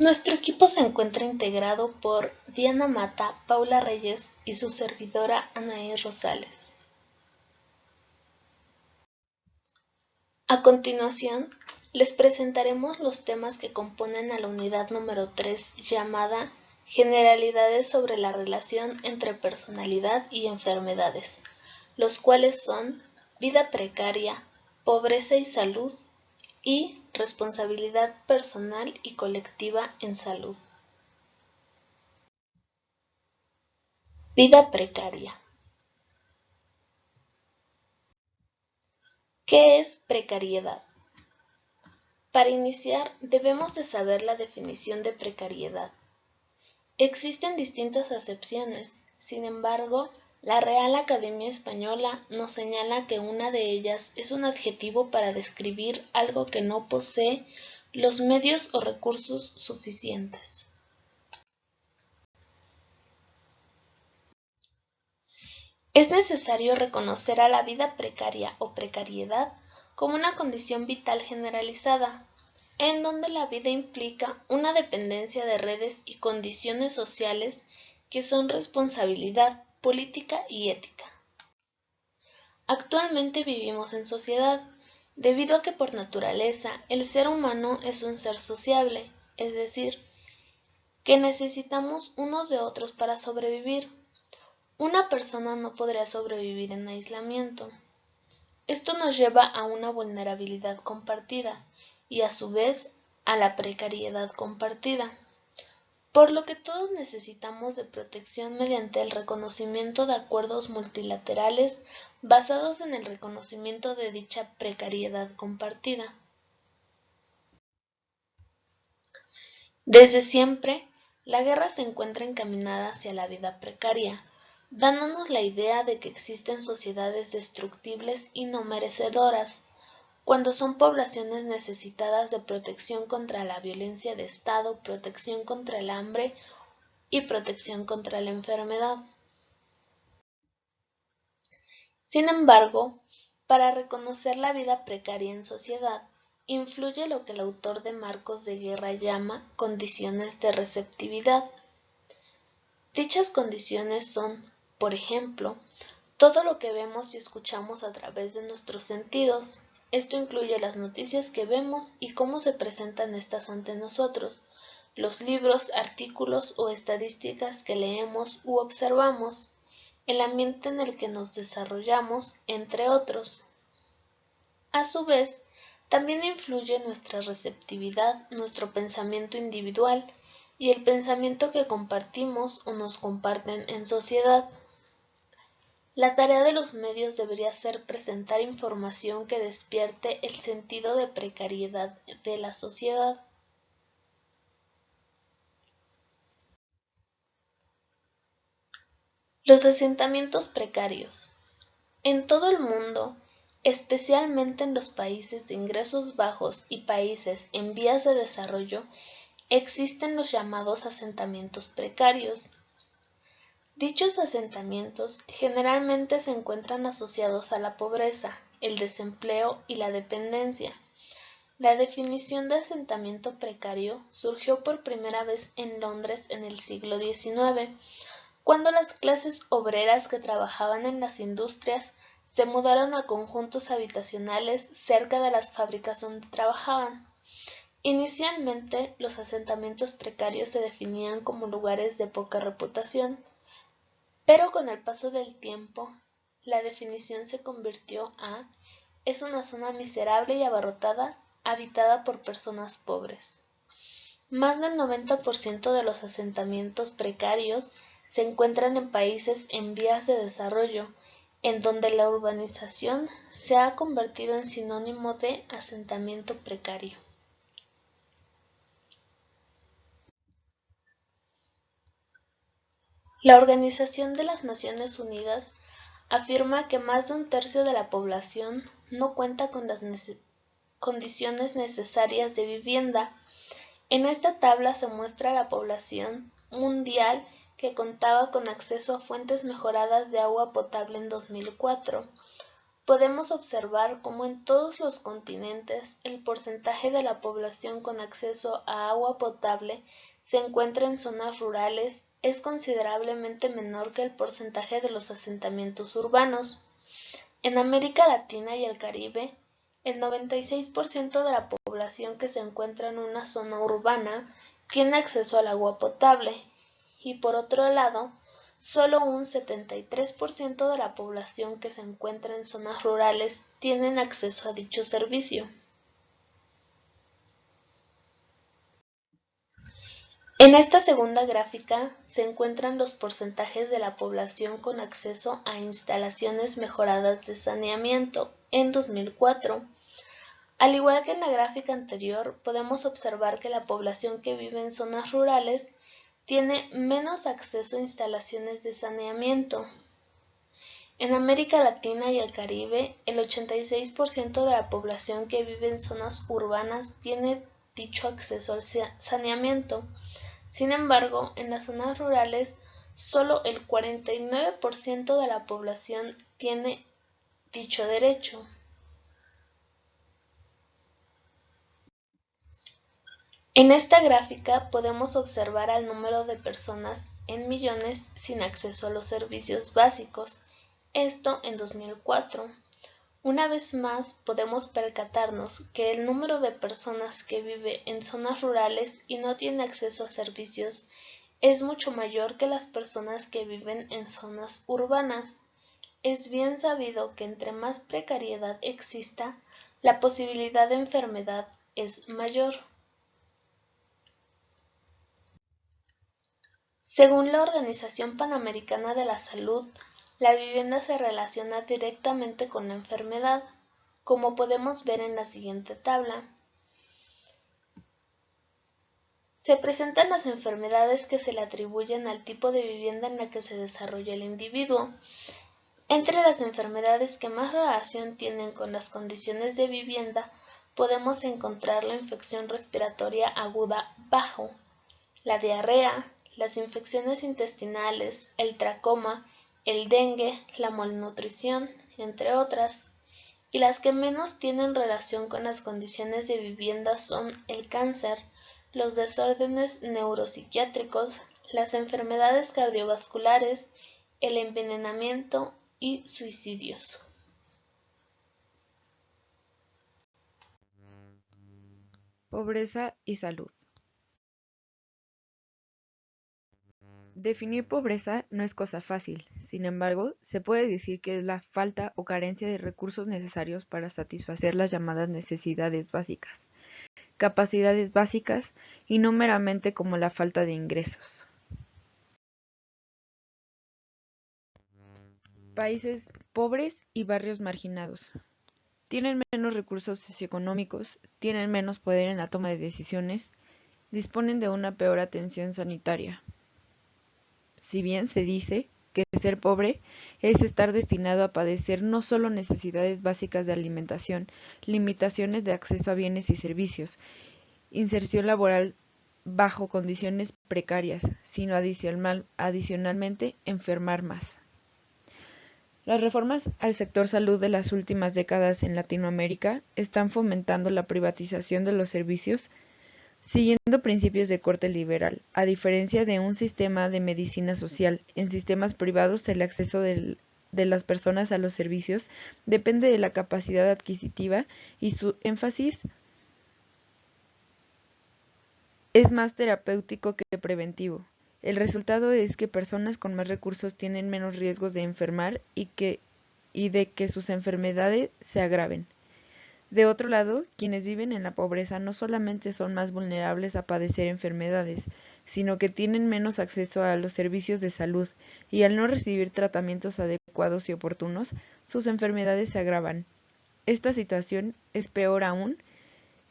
Nuestro equipo se encuentra integrado por Diana Mata, Paula Reyes y su servidora Anaí Rosales. A continuación, les presentaremos los temas que componen a la unidad número 3 llamada Generalidades sobre la relación entre personalidad y enfermedades, los cuales son vida precaria, pobreza y salud y responsabilidad personal y colectiva en salud. Vida precaria. ¿Qué es precariedad? Para iniciar, debemos de saber la definición de precariedad. Existen distintas acepciones, sin embargo, la Real Academia Española nos señala que una de ellas es un adjetivo para describir algo que no posee los medios o recursos suficientes. Es necesario reconocer a la vida precaria o precariedad como una condición vital generalizada, en donde la vida implica una dependencia de redes y condiciones sociales que son responsabilidad política y ética. Actualmente vivimos en sociedad, debido a que por naturaleza el ser humano es un ser sociable, es decir, que necesitamos unos de otros para sobrevivir. Una persona no podría sobrevivir en aislamiento. Esto nos lleva a una vulnerabilidad compartida y a su vez a la precariedad compartida, por lo que todos necesitamos de protección mediante el reconocimiento de acuerdos multilaterales basados en el reconocimiento de dicha precariedad compartida. Desde siempre, la guerra se encuentra encaminada hacia la vida precaria, dándonos la idea de que existen sociedades destructibles y no merecedoras, cuando son poblaciones necesitadas de protección contra la violencia de Estado, protección contra el hambre y protección contra la enfermedad. Sin embargo, para reconocer la vida precaria en sociedad, influye lo que el autor de Marcos de Guerra llama condiciones de receptividad. Dichas condiciones son, por ejemplo, todo lo que vemos y escuchamos a través de nuestros sentidos. Esto incluye las noticias que vemos y cómo se presentan estas ante nosotros, los libros, artículos o estadísticas que leemos u observamos, el ambiente en el que nos desarrollamos, entre otros. A su vez, también influye nuestra receptividad, nuestro pensamiento individual y el pensamiento que compartimos o nos comparten en sociedad. La tarea de los medios debería ser presentar información que despierte el sentido de precariedad de la sociedad. Los asentamientos precarios. En todo el mundo, especialmente en los países de ingresos bajos y países en vías de desarrollo, existen los llamados asentamientos precarios. Dichos asentamientos generalmente se encuentran asociados a la pobreza, el desempleo y la dependencia. La definición de asentamiento precario surgió por primera vez en Londres en el siglo XIX, cuando las clases obreras que trabajaban en las industrias se mudaron a conjuntos habitacionales cerca de las fábricas donde trabajaban. Inicialmente, los asentamientos precarios se definían como lugares de poca reputación, pero con el paso del tiempo, la definición se convirtió a es una zona miserable y abarrotada, habitada por personas pobres. Más del 90% de los asentamientos precarios se encuentran en países en vías de desarrollo, en donde la urbanización se ha convertido en sinónimo de asentamiento precario. La Organización de las Naciones Unidas afirma que más de un tercio de la población no cuenta con las condiciones necesarias de vivienda. En esta tabla se muestra la población mundial que contaba con acceso a fuentes mejoradas de agua potable en 2004, podemos observar cómo en todos los continentes el porcentaje de la población con acceso a agua potable se encuentra en zonas rurales es considerablemente menor que el porcentaje de los asentamientos urbanos. En América Latina y el Caribe, el 96% de la población que se encuentra en una zona urbana tiene acceso al agua potable y por otro lado, solo un 73% de la población que se encuentra en zonas rurales tienen acceso a dicho servicio. En esta segunda gráfica se encuentran los porcentajes de la población con acceso a instalaciones mejoradas de saneamiento en 2004. Al igual que en la gráfica anterior, podemos observar que la población que vive en zonas rurales tiene menos acceso a instalaciones de saneamiento. En América Latina y el Caribe, el 86% de la población que vive en zonas urbanas tiene dicho acceso al saneamiento. Sin embargo, en las zonas rurales, solo el 49% de la población tiene dicho derecho. En esta gráfica podemos observar al número de personas en millones sin acceso a los servicios básicos, esto en 2004. Una vez más podemos percatarnos que el número de personas que vive en zonas rurales y no tiene acceso a servicios es mucho mayor que las personas que viven en zonas urbanas. Es bien sabido que entre más precariedad exista, la posibilidad de enfermedad es mayor. Según la Organización Panamericana de la Salud, la vivienda se relaciona directamente con la enfermedad, como podemos ver en la siguiente tabla. Se presentan las enfermedades que se le atribuyen al tipo de vivienda en la que se desarrolla el individuo. Entre las enfermedades que más relación tienen con las condiciones de vivienda, podemos encontrar la infección respiratoria aguda bajo, la diarrea, las infecciones intestinales, el tracoma, el dengue, la malnutrición, entre otras, y las que menos tienen relación con las condiciones de vivienda son el cáncer, los desórdenes neuropsiquiátricos, las enfermedades cardiovasculares, el envenenamiento y suicidios. Pobreza y salud. Definir pobreza no es cosa fácil, sin embargo, se puede decir que es la falta o carencia de recursos necesarios para satisfacer las llamadas necesidades básicas, capacidades básicas y no meramente como la falta de ingresos. Países pobres y barrios marginados. Tienen menos recursos socioeconómicos, tienen menos poder en la toma de decisiones, disponen de una peor atención sanitaria. Si bien se dice que ser pobre es estar destinado a padecer no solo necesidades básicas de alimentación, limitaciones de acceso a bienes y servicios, inserción laboral bajo condiciones precarias, sino adicionalmente enfermar más. Las reformas al sector salud de las últimas décadas en Latinoamérica están fomentando la privatización de los servicios siguiendo principios de corte liberal. A diferencia de un sistema de medicina social, en sistemas privados el acceso de las personas a los servicios depende de la capacidad adquisitiva y su énfasis es más terapéutico que preventivo. El resultado es que personas con más recursos tienen menos riesgos de enfermar y de que sus enfermedades se agraven. De otro lado, quienes viven en la pobreza no solamente son más vulnerables a padecer enfermedades, sino que tienen menos acceso a los servicios de salud y al no recibir tratamientos adecuados y oportunos, sus enfermedades se agravan. Esta situación es peor aún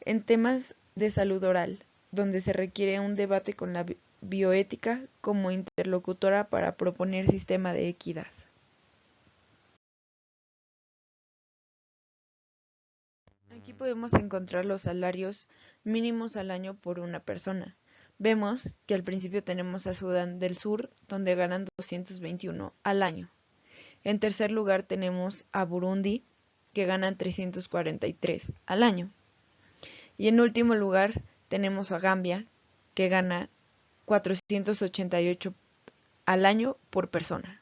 en temas de salud oral, donde se requiere un debate con la bioética como interlocutora para proponer sistema de equidad. Aquí podemos encontrar los salarios mínimos al año por una persona. Vemos que al principio tenemos a Sudán del Sur, donde ganan 221 al año. En tercer lugar tenemos a Burundi, que ganan 343 al año. Y en último lugar tenemos a Gambia, que gana 488 al año por persona.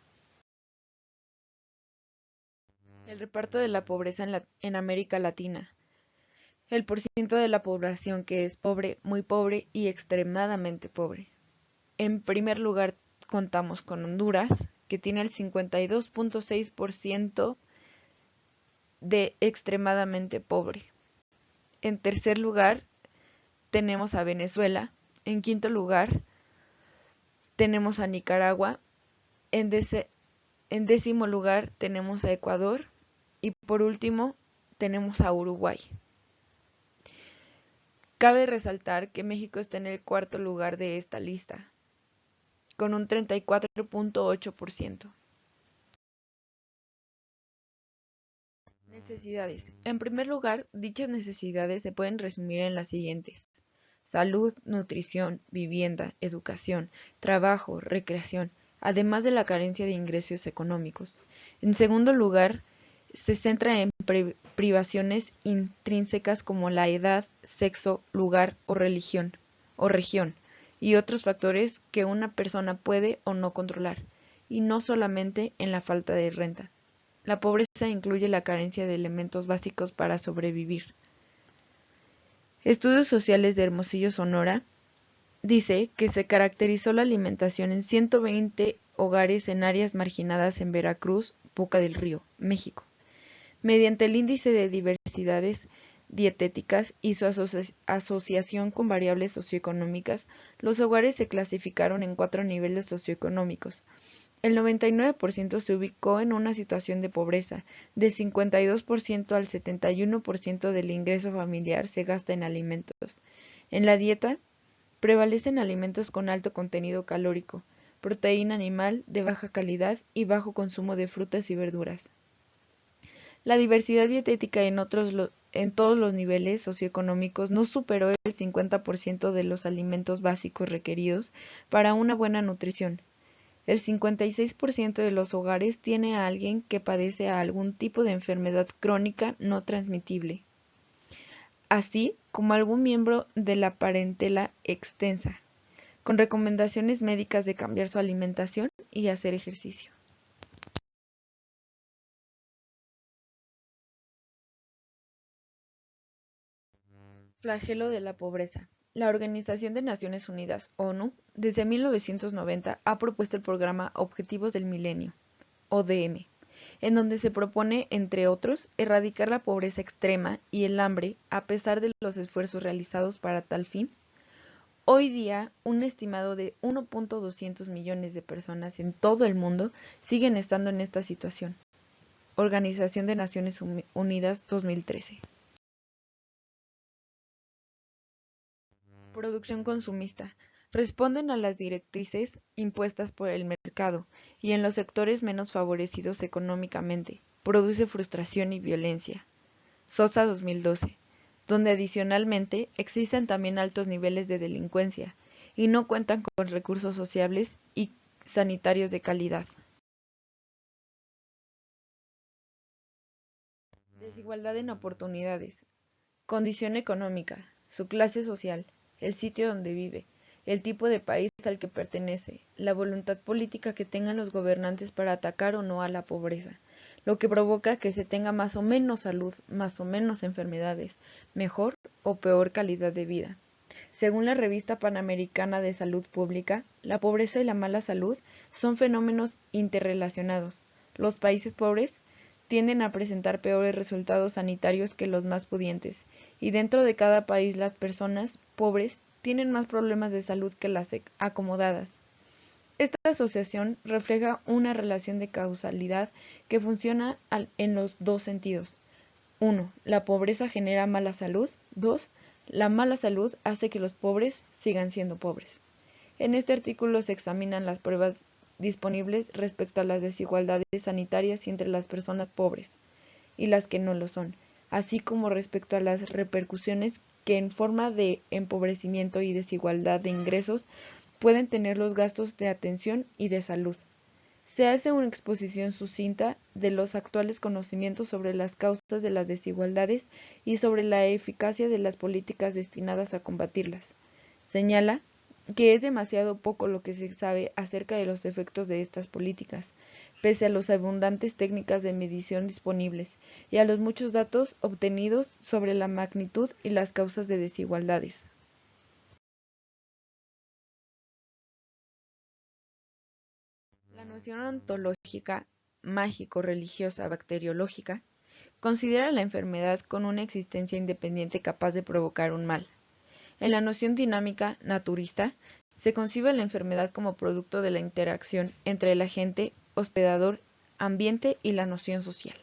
El reparto de la pobreza en América Latina. El porcentaje de la población que es pobre, muy pobre y extremadamente pobre. En primer lugar contamos con Honduras, que tiene el 52.6% de extremadamente pobre. En tercer lugar tenemos a Venezuela. En quinto lugar tenemos a Nicaragua. En décimo lugar tenemos a Ecuador. Y por último tenemos a Uruguay. Cabe resaltar que México está en el cuarto lugar de esta lista, con un 34.8%. Necesidades. En primer lugar, dichas necesidades se pueden resumir en las siguientes: salud, nutrición, vivienda, educación, trabajo, recreación, además de la carencia de ingresos económicos. En segundo lugar, se centra en privaciones intrínsecas como la edad, sexo, lugar o región, y otros factores que una persona puede o no controlar, y no solamente en la falta de renta. La pobreza incluye la carencia de elementos básicos para sobrevivir. Estudios Sociales de Hermosillo, Sonora, dice que se caracterizó la alimentación en 120 hogares en áreas marginadas en Veracruz, Boca del Río, México. Mediante el índice de diversidades dietéticas y su asociación con variables socioeconómicas, los hogares se clasificaron en 4 niveles socioeconómicos. El 99% se ubicó en una situación de pobreza, de 52% al 71% del ingreso familiar se gasta en alimentos. En la dieta, prevalecen alimentos con alto contenido calórico, proteína animal de baja calidad y bajo consumo de frutas y verduras. La diversidad dietética en todos los niveles socioeconómicos no superó el 50% de los alimentos básicos requeridos para una buena nutrición. El 56% de los hogares tiene a alguien que padece algún tipo de enfermedad crónica no transmitible, así como algún miembro de la parentela extensa, con recomendaciones médicas de cambiar su alimentación y hacer ejercicio. Flagelo de la pobreza. La Organización de Naciones Unidas, ONU, desde 1990 ha propuesto el programa Objetivos del Milenio, ODM, en donde se propone, entre otros, erradicar la pobreza extrema y el hambre a pesar de los esfuerzos realizados para tal fin. Hoy día, un estimado de 1.200 millones de personas en todo el mundo siguen estando en esta situación. Organización de Naciones Unidas 2013. Producción consumista. Responden a las directrices impuestas por el mercado y en los sectores menos favorecidos económicamente. Produce frustración y violencia. Sosa 2012. Donde adicionalmente existen también altos niveles de delincuencia y no cuentan con recursos sociales y sanitarios de calidad. Desigualdad en oportunidades. Condición económica, su clase social, el sitio donde vive, el tipo de país al que pertenece, la voluntad política que tengan los gobernantes para atacar o no a la pobreza, lo que provoca que se tenga más o menos salud, más o menos enfermedades, mejor o peor calidad de vida. Según la Revista Panamericana de Salud Pública, la pobreza y la mala salud son fenómenos interrelacionados. Los países pobres tienden a presentar peores resultados sanitarios que los más pudientes, y dentro de cada país las personas pobres tienen más problemas de salud que las acomodadas. Esta asociación refleja una relación de causalidad que funciona en los dos sentidos. 1. La pobreza genera mala salud. 2. La mala salud hace que los pobres sigan siendo pobres. En este artículo se examinan las pruebas disponibles respecto a las desigualdades sanitarias entre las personas pobres y las que no lo son, así como respecto a las repercusiones que en forma de empobrecimiento y desigualdad de ingresos pueden tener los gastos de atención y de salud. Se hace una exposición sucinta de los actuales conocimientos sobre las causas de las desigualdades y sobre la eficacia de las políticas destinadas a combatirlas. Señala que es demasiado poco lo que se sabe acerca de los efectos de estas políticas, pese a las abundantes técnicas de medición disponibles y a los muchos datos obtenidos sobre la magnitud y las causas de desigualdades. La noción ontológica, mágico-religiosa bacteriológica considera la enfermedad con una existencia independiente capaz de provocar un mal. En la noción dinámica naturista, se concibe la enfermedad como producto de la interacción entre el agente, hospedador, ambiente y la noción social.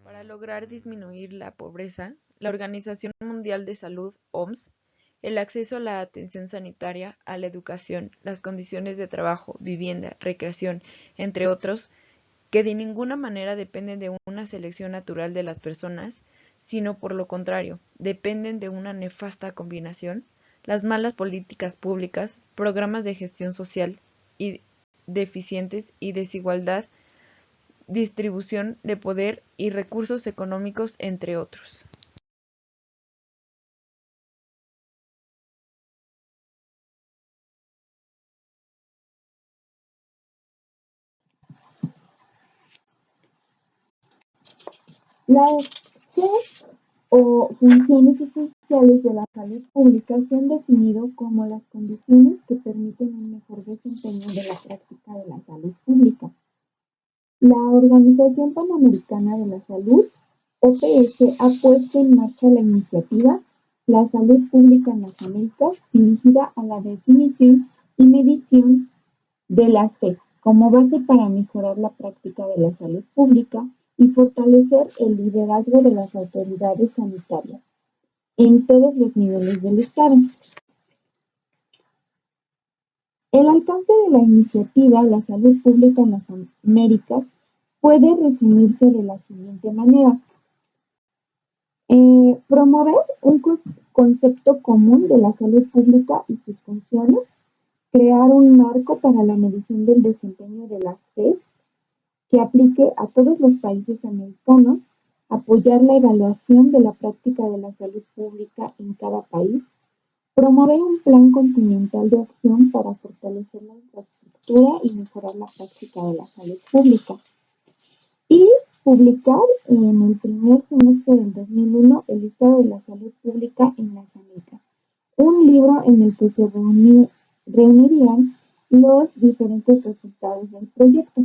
Para lograr disminuir la pobreza, la Organización Mundial de Salud, OMS, el acceso a la atención sanitaria, a la educación, las condiciones de trabajo, vivienda, recreación, entre otros, que de ninguna manera dependen de una selección natural de las personas, sino por lo contrario, dependen de una nefasta combinación, las malas políticas públicas, programas de gestión social y deficientes y desigualdad, distribución de poder y recursos económicos, entre otros. Las Cs o funciones esenciales de la salud pública se han definido como las condiciones que permiten un mejor desempeño de la práctica de la salud pública. La Organización Panamericana de la Salud, OPS, ha puesto en marcha la iniciativa La Salud Pública en las Américas, dirigida a la definición y medición de la Cs como base para mejorar la práctica de la salud pública y fortalecer el liderazgo de las autoridades sanitarias en todos los niveles del Estado. El alcance de la iniciativa La Salud Pública en las Américas puede resumirse de la siguiente manera. Promover un concepto común de la salud pública y sus funciones, crear un marco para la medición del desempeño de las Cs que aplique a todos los países americanos, apoyar la evaluación de la práctica de la salud pública en cada país, promover un plan continental de acción para fortalecer la infraestructura y mejorar la práctica de la salud pública, y publicar en el primer semestre del 2001 el listado de la salud pública en las Américas, un libro en el que se reunirían los diferentes resultados del proyecto.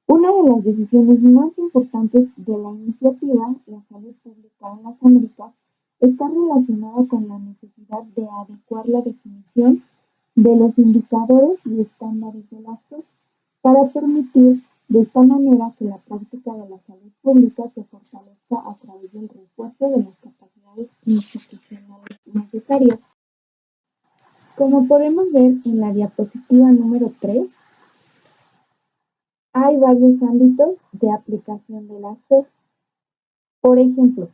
Una de las decisiones más importantes de la iniciativa, La Salud Pública en las Américas, está relacionada con la necesidad de adecuar la definición de los indicadores y estándares de la SES para permitir de esta manera que la práctica de la salud pública se fortalezca a través del refuerzo de las capacidades institucionales necesarias. Como podemos ver en la diapositiva número 3, hay varios ámbitos de aplicación de la SES. Por ejemplo,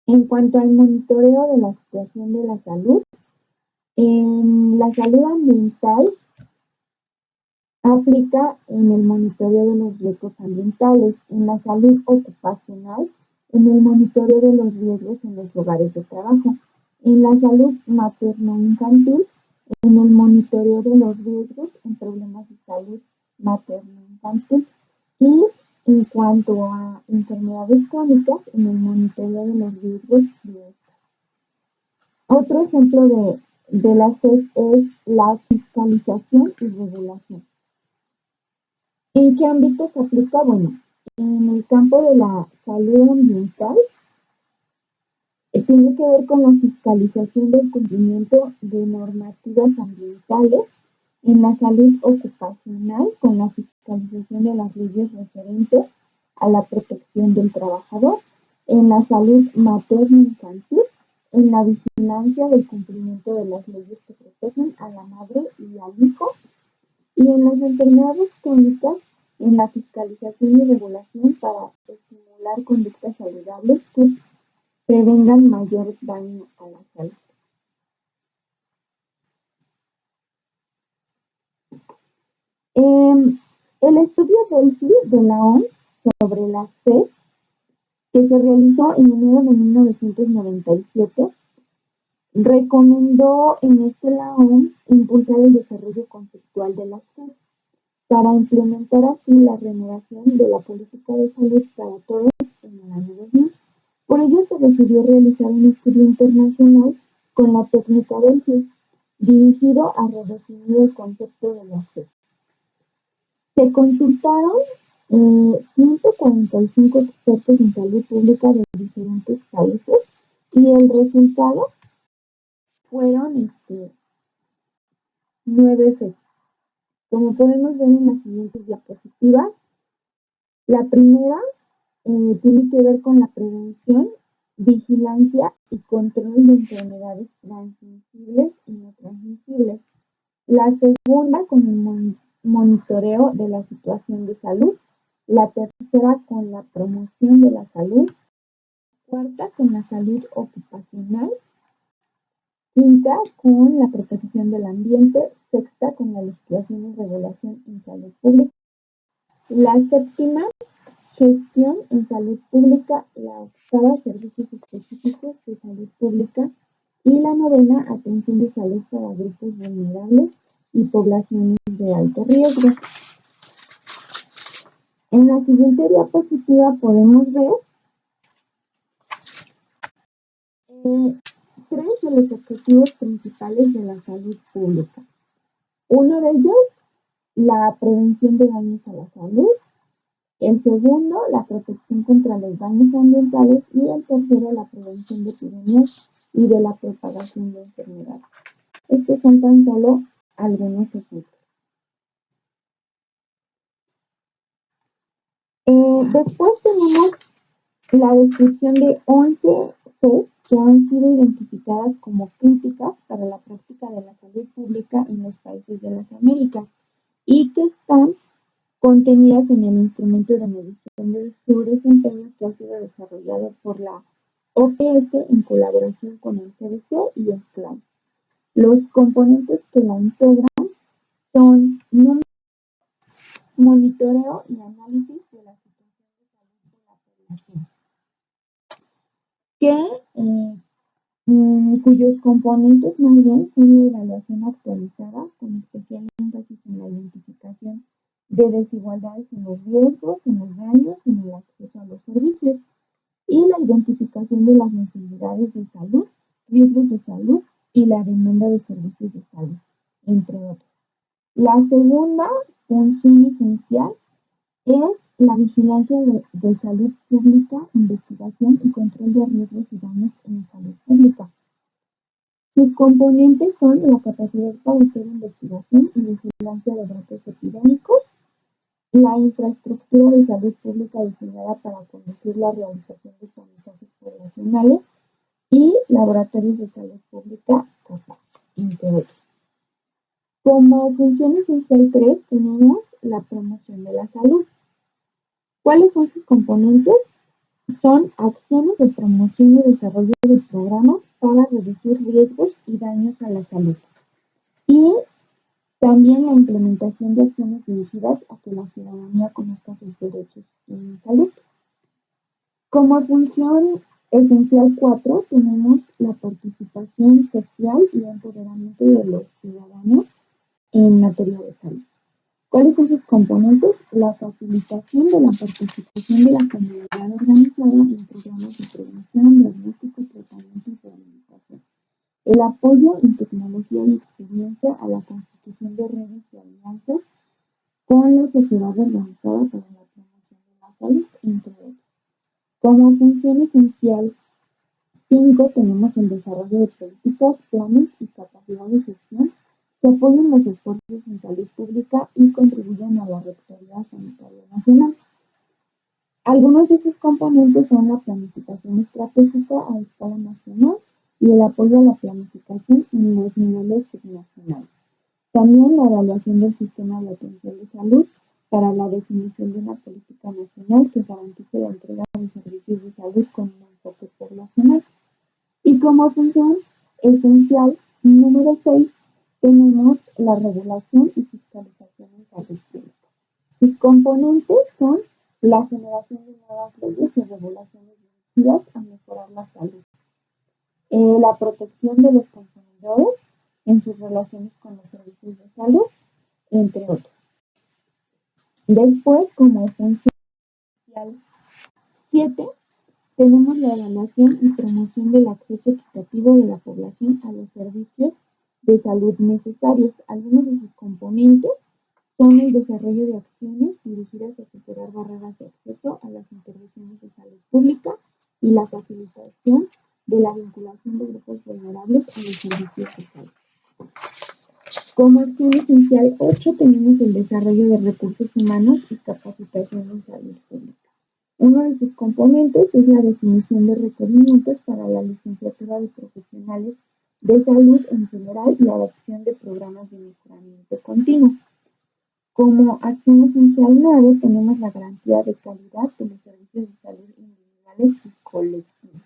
en cuanto al monitoreo de la situación de la salud, en la salud ambiental aplica en el monitoreo de los riesgos ambientales, en la salud ocupacional, en el monitoreo de los riesgos en los lugares de trabajo, en la salud materno-infantil, en el monitoreo de los riesgos en problemas de salud materno-infantil y en cuanto a enfermedades crónicas, en el monitoreo de los riesgos de estas. Otro ejemplo de la SES es la fiscalización y regulación. ¿En qué ámbito se aplica? Bueno, en el campo de la salud ambiental, tiene que ver con la fiscalización del cumplimiento de normativas ambientales, en la salud ocupacional, con la fiscalización de las leyes referentes a la protección del trabajador, en la salud materno-infantil, en la vigilancia del cumplimiento de las leyes que protegen a la madre y al hijo, y en las enfermedades crónicas, en la fiscalización y regulación para estimular conductas saludables que prevengan mayor daño a la salud. El estudio Delphi de la OMS sobre la SED, que se realizó en enero de 1997, recomendó la OMS impulsar el desarrollo conceptual de la SED para implementar así la renovación de la política de salud para todos en el año 2000. Por ello se decidió realizar un estudio internacional con la técnica Delphi, dirigido a redefinir el concepto de la SED. Se consultaron 145 expertos en salud pública de diferentes países y el resultado fueron 9 FED. Como podemos ver en las siguientes diapositivas, la primera tiene que ver con la prevención, vigilancia y control de enfermedades transmisibles y no transmisibles. La segunda con el monitoreo de la situación de salud. La tercera con la promoción de la salud. Cuarta con la salud ocupacional. Quinta con la protección del ambiente. Sexta con la legislación y regulación en salud pública. La séptima, gestión en salud pública. La octava, servicios específicos de salud pública. Y la novena, atención de salud para grupos vulnerables y poblaciones de alto riesgo. En la siguiente diapositiva podemos ver 3 de los objetivos principales de la salud pública. Uno de ellos, la prevención de daños a la salud. El segundo, la protección contra los daños ambientales. Y el tercero, la prevención de epidemias y de la propagación de enfermedades. Estos son tan solo algunos ejemplos. Después tenemos la descripción de 11 FED que han sido identificadas como críticas para la práctica de la salud pública en los países de las Américas y que están contenidas en el instrumento de medición de su desempeño que ha sido desarrollado por la OPS en colaboración con el CDC y el CLAI. Los componentes que la integran son monitoreo y análisis de la situación de salud de la población, cuyos componentes más bien son la evaluación actualizada con especial énfasis en la identificación de desigualdades en los riesgos, en los daños, en el acceso a los servicios y la identificación de las necesidades de salud, riesgos de salud y la demanda de servicios de salud, entre otros. La segunda función esencial es la vigilancia de salud pública, investigación y control de riesgos y daños en salud pública. Sus componentes son la capacidad para hacer investigación y vigilancia de brotes epidémicos, la infraestructura de salud pública diseñada para conducir la realización de tamizajes poblacionales y laboratorios de salud pública, entre otros. Como función esencial 3 tenemos la promoción de la salud. ¿Cuáles son sus componentes? Son acciones de promoción y desarrollo de programas para reducir riesgos y daños a la salud. Y también la implementación de acciones dirigidas a que la ciudadanía conozca sus derechos en salud. Como función esencial 4 tenemos la participación social y empoderamiento de los ciudadanos en materia de salud. ¿Cuáles son sus componentes? La facilitación de la participación de la comunidad organizada en programas de prevención, diagnóstico, tratamiento y rehabilitación. El apoyo en tecnología y experiencia a la constitución de redes y alianzas con la sociedad organizada para la promoción de la salud, entre otros. Como función esencial 5 tenemos el desarrollo de políticas, planes y capacidad de gestión que apoyen los esfuerzos en salud pública y contribuyan a la rectoría sanitaria nacional. Algunos de sus componentes son la planificación estratégica a escala nacional y el apoyo a la planificación en los niveles subnacionales. También la evaluación del sistema de atención de salud para la definición de una política nacional que garantice la entrega de servicios de salud con un enfoque poblacional. Y como función esencial número 6 tenemos la regulación y fiscalización en salud pública. Sus componentes son la generación de nuevas leyes y regulaciones dirigidas a mejorar la salud, la protección de los consumidores en sus relaciones con los servicios de salud, entre otros. Después, como función social 7, tenemos la evaluación y promoción del acceso equitativo de la población a los servicios de salud necesarios. Algunos de sus componentes son el desarrollo de acciones dirigidas a superar barreras de acceso a las intervenciones de salud pública y la facilitación de la vinculación de grupos vulnerables a los servicios de salud. Como acción esencial 8 tenemos el desarrollo de recursos humanos y capacitación en salud pública. Uno de sus componentes es la definición de requerimientos para la licenciatura de profesionales de salud en general y adopción de programas de mejoramiento continuo. Como acción esencial 9 tenemos la garantía de calidad de los servicios de salud individuales y colectivos.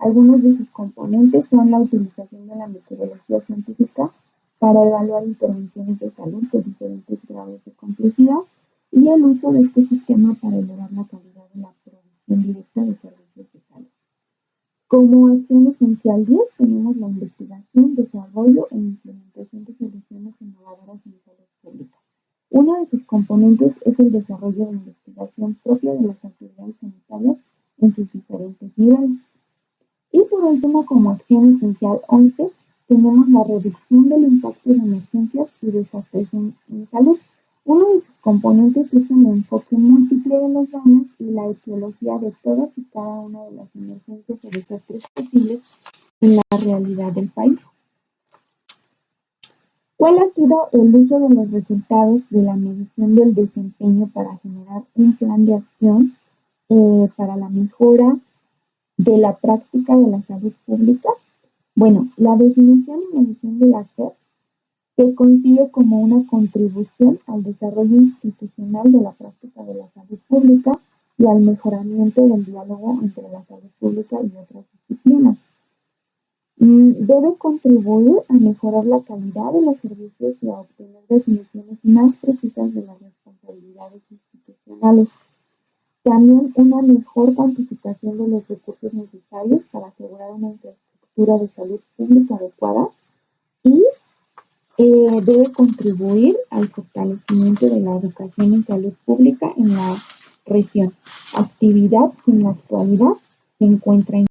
Algunos de sus componentes son la utilización de la metodología científica para evaluar intervenciones de salud de diferentes grados de complejidad y el uso de este sistema para elevar la calidad de la provisión directa de servicios de salud. Como acción esencial 10 tenemos la investigación, desarrollo e implementación de soluciones innovadoras en salud pública. Uno de sus componentes es el desarrollo de investigación propia de las autoridades sanitarias en sus diferentes niveles. Y por último, como acción esencial 11, tenemos la reducción del impacto de emergencias y desastres en salud. Uno de sus componentes es el enfoque múltiple de los daños y la etiología de todas y cada una de las emergencias o desastres posibles en la realidad del país. ¿Cuál ha sido el uso de los resultados de la medición del desempeño para generar un plan de acción para la mejora de la práctica de la salud pública? Bueno, la definición y medición de la SEP se concibe como una contribución al desarrollo institucional de la práctica de la salud pública y al mejoramiento del diálogo entre la salud pública y otras disciplinas. Debe contribuir a mejorar la calidad de los servicios y a obtener definiciones más precisas de las responsabilidades institucionales. También una mejor cuantificación de los recursos necesarios para asegurar una infraestructura de salud pública adecuada y debe contribuir al fortalecimiento de la educación en salud pública en la región, actividad que en la actualidad se encuentra en